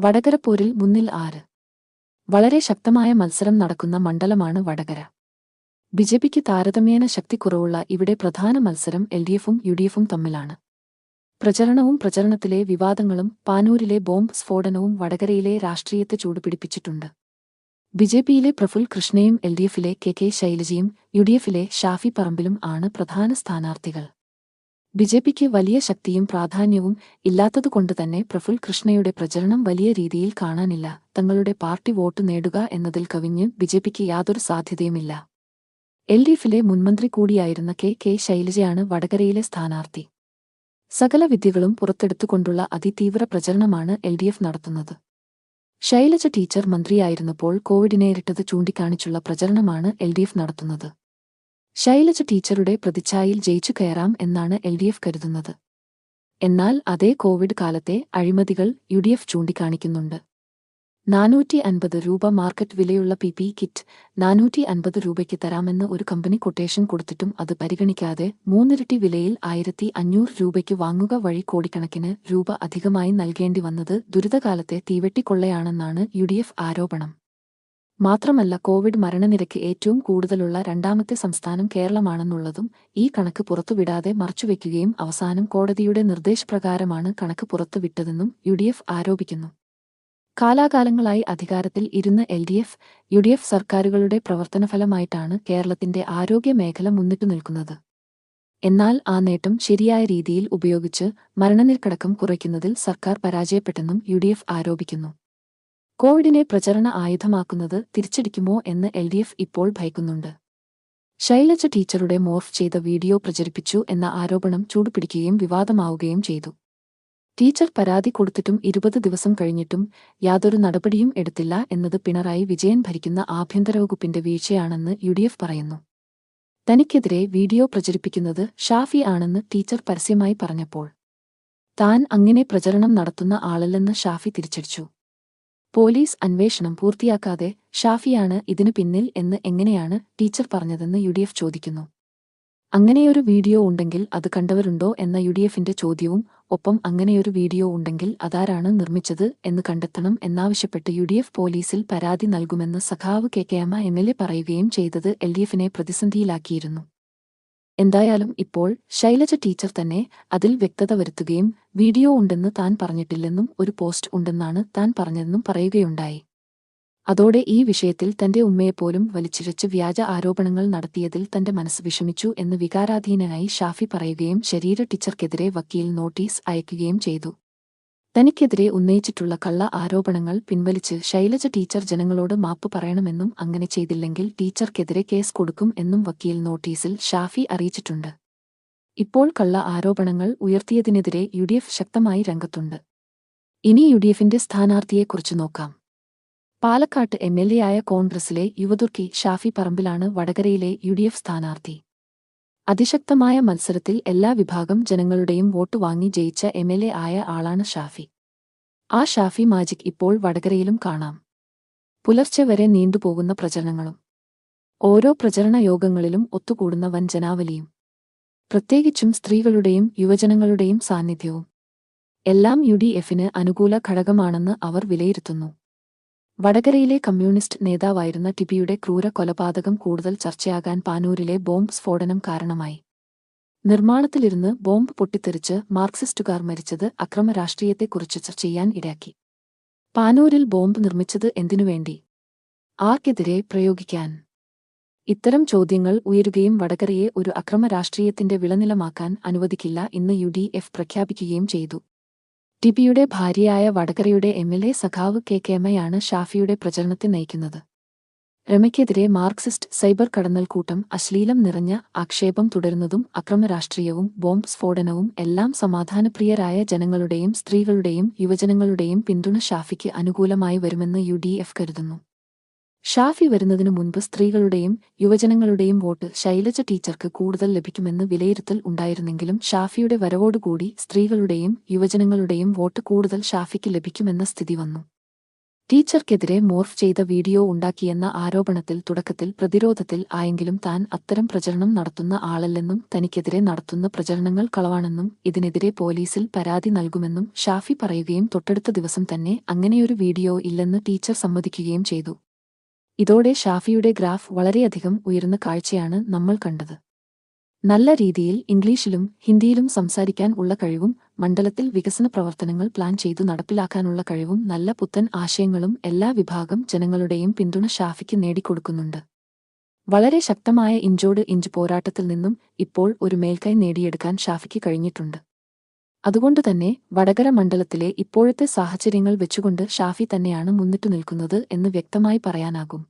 വടകര പോരിൽ മുന്നിൽ ആര്? വളരെ ശക്തമായ മത്സരം നടക്കുന്ന മണ്ഡലമാണ് വടകര. ബിജെപിക്ക് താരതമ്യേന ശക്തിക്കുറവുള്ള ഇവിടെ പ്രധാന മത്സരം എൽഡിഎഫും യുഡിഎഫും തമ്മിലാണ്. പ്രചരണവും പ്രചരണത്തിലെ വിവാദങ്ങളും പാനൂരിലെ ബോംബ് സ്ഫോടനവും വടകരയിലെ രാഷ്ട്രീയത്തെ ചൂടുപിടിപ്പിച്ചിട്ടുണ്ട്. ബിജെപിയിലെ പ്രഫുൽ കൃഷ്ണയും എൽഡിഎഫിലെ കെ ശൈലജയും യുഡിഎഫിലെ ഷാഫി പറമ്പിലും ആണ് പ്രധാന സ്ഥാനാർത്ഥികൾ. ബിജെപിക്ക് വലിയ ശക്തിയും പ്രാധാന്യവും ഇല്ലാത്തതുകൊണ്ടുതന്നെ പ്രഫുൽ കൃഷ്ണയുടെ പ്രചരണം വലിയ രീതിയിൽ കാണാനില്ല. തങ്ങളുടെ പാർട്ടി വോട്ട് നേടുക എന്നതിൽ കവിഞ്ഞ് ബിജെപിക്ക് യാതൊരു സാധ്യതയുമില്ല. എൽഡിഎഫിലെ മുൻമന്ത്രി കൂടിയായിരുന്ന കെ ശൈലജയാണ് വടകരയിലെ സ്ഥാനാർത്ഥി. സകല വിദ്യകളും പുറത്തെടുത്തുകൊണ്ടുള്ള അതിതീവ്ര പ്രചരണമാണ് എൽഡിഎഫ് നടത്തുന്നത്. ശൈലജ ടീച്ചർ മന്ത്രിയായിരുന്നപ്പോൾ കോവിഡ് നേരിട്ടത് ചൂണ്ടിക്കാണിച്ചുള്ള പ്രചരണമാണ് എൽഡിഎഫ് നടത്തുന്നത്. ശൈലജ ടീച്ചറുടെ പ്രതിച്ഛായയിൽ ജയിച്ചു കയറാം എന്നാണ് എൽഡിഎഫ് കരുതുന്നത്. എന്നാൽ അതേ കോവിഡ് കാലത്തെ അഴിമതികൾ യുഡിഎഫ് ചൂണ്ടിക്കാണിക്കുന്നുണ്ട്. 450 രൂപ മാർക്കറ്റ് വിലയുള്ള PPE കിറ്റ് 450 രൂപയ്ക്ക് തരാമെന്ന് ഒരു കമ്പനി കൊട്ടേഷൻ കൊടുത്തിട്ടും അത് പരിഗണിക്കാതെ മൂന്നിരട്ടി വിലയിൽ 1500 രൂപയ്ക്ക് വാങ്ങുക വഴി കോടിക്കണക്കിന് രൂപ അധികമായി നൽകേണ്ടി വന്നത് ദുരിതകാലത്തെ തീവെട്ടിക്കൊള്ളയാണെന്നാണ് യുഡിഎഫ് ആരോപണം. മാത്രമല്ല കോവിഡ് മരണനിരക്ക് ഏറ്റവും കൂടുതലുള്ള രണ്ടാമത്തെ സംസ്ഥാനം കേരളമാണെന്നുള്ളതും ഈ കണക്ക് പുറത്തുവിടാതെ മറച്ചുവെക്കുകയും അവസാനം കോടതിയുടെ നിർദ്ദേശപ്രകാരമാണ് കണക്ക് പുറത്തുവിട്ടതെന്നും യുഡിഎഫ് ആരോപിക്കുന്നു. കാലാകാലങ്ങളായി അധികാരത്തിൽ ഇരുന്ന എൽഡിഎഫ്, യുഡിഎഫ് സർക്കാരുകളുടെ പ്രവർത്തനഫലമായിട്ടാണ് കേരളത്തിന്റെ ആരോഗ്യ മേഖല മുന്നിട്ടു നിൽക്കുന്നത്. എന്നാൽ ആ നേട്ടം ശരിയായ രീതിയിൽ ഉപയോഗിച്ച് മരണനിരക്കടക്കം കുറയ്ക്കുന്നതിൽ സർക്കാർ പരാജയപ്പെട്ടെന്നും യുഡിഎഫ് ആരോപിക്കുന്നു. കോവിഡിനെ പ്രചരണ ആയുധമാക്കുന്നത് തിരിച്ചടിക്കുമോ എന്ന് എൽഡിഎഫ് ഇപ്പോൾ ഭയക്കുന്നുണ്ട്. ശൈലജ ടീച്ചറുടെ മോർഫ് ചെയ്ത വീഡിയോ പ്രചരിപ്പിച്ചു എന്ന ആരോപണം ചൂടുപിടിക്കുകയും വിവാദമാവുകയും ചെയ്തു. ടീച്ചർ പരാതി കൊടുത്തിട്ടും 20 ദിവസം കഴിഞ്ഞിട്ടും യാതൊരു നടപടിയും എടുത്തില്ല എന്നത് പിണറായി വിജയൻ ഭരിക്കുന്ന ആഭ്യന്തരവകുപ്പിന്റെ വീഴ്ചയാണെന്ന് യുഡിഎഫ് പറയുന്നു. തനിക്കെതിരെ വീഡിയോ പ്രചരിപ്പിക്കുന്നത് ഷാഫി ആണെന്ന് ടീച്ചർ പരസ്യമായി പറഞ്ഞപ്പോൾ താൻ അങ്ങനെ പ്രചരണം നടത്തുന്ന ആളല്ലെന്ന് ഷാഫി തിരിച്ചടിച്ചു. പോലീസ് അന്വേഷണം പൂർത്തിയാക്കാതെ ഷാഫിയാണ് ഇതിനു പിന്നിൽ എന്ന് എങ്ങനെയാണ് ടീച്ചർ പറഞ്ഞതെന്ന് യുഡിഎഫ് ചോദിക്കുന്നു. അങ്ങനെയൊരു വീഡിയോ ഉണ്ടെങ്കിൽ അത് കണ്ടവരുണ്ടോ എന്ന യുഡിഎഫിന്റെ ചോദ്യവും ഒപ്പം അങ്ങനെയൊരു വീഡിയോ ഉണ്ടെങ്കിൽ അതാരാണ് നിർമ്മിച്ചത് എന്ന് കണ്ടെത്തണം എന്നാവശ്യപ്പെട്ട് യുഡിഎഫ് പോലീസിൽ പരാതി നൽകുമെന്ന് സഖാവ് കെ MLA പറയുകയും ചെയ്തത് എൽഡിഎഫിനെ പ്രതിസന്ധിയിലാക്കിയിരുന്നു. എന്തായാലും ഇപ്പോൾ ശൈലജ ടീച്ചർ തന്നെ അതിൽ വ്യക്തത വരുത്തുകയും വീഡിയോ ഉണ്ടെന്ന് താൻ പറഞ്ഞിട്ടില്ലെന്നും ഒരു പോസ്റ്റ് ഉണ്ടെന്നാണ് താൻ പറഞ്ഞതെന്നും പറയുകയുണ്ടായി. അതോടെ ഈ വിഷയത്തിൽ തന്റെ ഉമ്മയെപ്പോലും വലിച്ചിഴച്ച് വ്യാജ ആരോപണങ്ങൾ നടത്തിയതിൽ തന്റെ മനസ്സ് വിഷമിച്ചു എന്ന് വികാരാധീനനായി ഷാഫി പറയുകയും ശരീര ടീച്ചർക്കെതിരെ വക്കീൽ നോട്ടീസ് അയക്കുകയും ചെയ്തു. തനിക്കെതിരെ ഉന്നയിച്ചിട്ടുള്ള കള്ള ആരോപണങ്ങൾ പിൻവലിച്ച് ശൈലജ ടീച്ചർ ജനങ്ങളോട് മാപ്പ് പറയണമെന്നും അങ്ങനെ ചെയ്തില്ലെങ്കിൽ ടീച്ചർക്കെതിരെ കേസ് കൊടുക്കും എന്നും വക്കീൽ നോട്ടീസിൽ ഷാഫി അറിയിച്ചിട്ടുണ്ട്. ഇപ്പോൾ കള്ള ആരോപണങ്ങൾ ഉയർത്തിയതിനെതിരെ യുഡിഎഫ് ശക്തമായി രംഗത്തുണ്ട്. ഇനി യുഡിഎഫിന്റെ സ്ഥാനാർത്ഥിയെക്കുറിച്ച് നോക്കാം. പാലക്കാട്ട് MLA ആയ കോൺഗ്രസിലെ യുവതുർക്കി ഷാഫി പറമ്പിലാണ് വടകരയിലെ യുഡിഎഫ് സ്ഥാനാർത്ഥി. അതിശക്തമായ മത്സരത്തിൽ എല്ലാ വിഭാഗം ജനങ്ങളുടെയും വോട്ട് വാങ്ങി ജയിച്ച MLA ആയ ആളാണ് ഷാഫി. ആ ഷാഫി മാജിക് ഇപ്പോൾ വടകരയിലും കാണാം. പുലർച്ചെ വരെ നീണ്ടുപോകുന്ന പ്രചരണങ്ങളും ഓരോ പ്രചരണ യോഗങ്ങളിലും ഒത്തുകൂടുന്ന വൻ ജനാവലിയും പ്രത്യേകിച്ചും സ്ത്രീകളുടെയും യുവജനങ്ങളുടെയും സാന്നിധ്യവും എല്ലാം യുഡിഎഫിന് അനുകൂല ഘടകമാണെന്ന് അവർ വിലയിരുത്തുന്നു. വടകരയിലെ കമ്മ്യൂണിസ്റ്റ് നേതാവായിരുന്ന ടിപിയുടെ ക്രൂര കൊലപാതകം കൂടുതൽ ചർച്ചയാകാൻ പാനൂരിലെ ബോംബ് സ്ഫോടനം കാരണമായി. നിർമ്മാണത്തിലിരുന്ന് ബോംബ് പൊട്ടിത്തെറിച്ച് മാർക്സിസ്റ്റുകാർ മരിച്ചത് അക്രമ രാഷ്ട്രീയത്തെക്കുറിച്ച് ചർച്ച ചെയ്യാൻ ഇടയാക്കി. പാനൂരിൽ ബോംബ് നിർമ്മിച്ചത് എന്തിനുവേണ്ടി? ആർക്കെതിരെ പ്രയോഗിക്കാൻ? ഇത്തരം ചോദ്യങ്ങൾ ഉയരുകയും വടകരയെ ഒരു അക്രമ രാഷ്ട്രീയത്തിന്റെ വിളനിലമാക്കാൻ അനുവദിക്കില്ല എന്ന് യുഡിഎഫ് പ്രഖ്യാപിക്കുകയും ചെയ്തു. ടിപിയുടെ ഭാര്യയായ വടകരയുടെ MLA സഖാവ് കെ രമയാണ് ഷാഫിയുടെ പ്രചരണത്തെ നയിക്കുന്നത്. രമയ്ക്കെതിരെ മാർക്സിസ്റ്റ് സൈബർ കടന്നൽക്കൂട്ടം അശ്ലീലം നിറഞ്ഞ ആക്ഷേപം തുടരുന്നതും അക്രമരാഷ്ട്രീയവും ബോംബ് സ്ഫോടനവും എല്ലാം സമാധാനപ്രിയരായ ജനങ്ങളുടെയും സ്ത്രീകളുടെയും യുവജനങ്ങളുടെയും പിന്തുണ ഷാഫിക്ക് അനുകൂലമായി വരുമെന്ന് യുഡിഎഫ് കരുതുന്നു. ഷാഫി വരുന്നതിനു മുൻപ് സ്ത്രീകളുടെയും യുവജനങ്ങളുടെയും വോട്ട് ശൈലജ ടീച്ചർക്ക് കൂടുതൽ ലഭിക്കുമെന്ന് വിലയിരുത്തൽ ഉണ്ടായിരുന്നെങ്കിലും ഷാഫിയുടെ വരവോടുകൂടി സ്ത്രീകളുടെയും യുവജനങ്ങളുടെയും വോട്ട് കൂടുതൽ ഷാഫിക്ക് ലഭിക്കുമെന്ന സ്ഥിതി വന്നു. ടീച്ചർക്കെതിരെ മോർഫ് ചെയ്ത വീഡിയോ ഉണ്ടാക്കിയെന്ന ആരോപണത്തിൽ തുടക്കത്തിൽ പ്രതിരോധത്തിൽ ആയെങ്കിലും താൻ അത്തരം പ്രചരണം നടത്തുന്ന ആളല്ലെന്നും തനിക്കെതിരെ നടത്തുന്ന പ്രചരണങ്ങൾ കളവാണെന്നും ഇതിനെതിരെ പോലീസിൽ പരാതി നൽകുമെന്നും ഷാഫി പറയുകയും തൊട്ടടുത്ത ദിവസം തന്നെ അങ്ങനെയൊരു വീഡിയോ ഇല്ലെന്ന് ടീച്ചർ സമ്മതിക്കുകയും ചെയ്തു. ഇതോടെ ഷാഫിയുടെ ഗ്രാഫ് വളരെയധികം ഉയർന്ന കാഴ്ചയാണ് നമ്മൾ കണ്ടത്. നല്ല രീതിയിൽ ഇംഗ്ലീഷിലും ഹിന്ദിയിലും സംസാരിക്കാൻ ഉള്ള കഴിവും മണ്ഡലത്തിൽ വികസന പ്രവർത്തനങ്ങൾ പ്ലാൻ ചെയ്തു നടപ്പിലാക്കാനുള്ള കഴിവും നല്ല പുത്തൻ ആശയങ്ങളും എല്ലാ വിഭാഗം ജനങ്ങളുടെയും പിന്തുണ ഷാഫിക്ക് നേടിക്കൊടുക്കുന്നുണ്ട്. വളരെ ശക്തമായ ഇഞ്ചോട് ഇഞ്ച് പോരാട്ടത്തിൽ നിന്നും ഇപ്പോൾ ഒരു മേൽക്കൈ നേടിയെടുക്കാൻ ഷാഫിക്ക് കഴിഞ്ഞിട്ടുണ്ട്. അതുകൊണ്ടുതന്നെ വടകര മണ്ഡലത്തിലെ ഇപ്പോഴത്തെ സാഹചര്യങ്ങൾ വെച്ചുകൊണ്ട് ഷാഫി തന്നെയാണ് മുന്നിട്ടു നിൽക്കുന്നത് എന്ന് വ്യക്തമായി പറയാനാകും.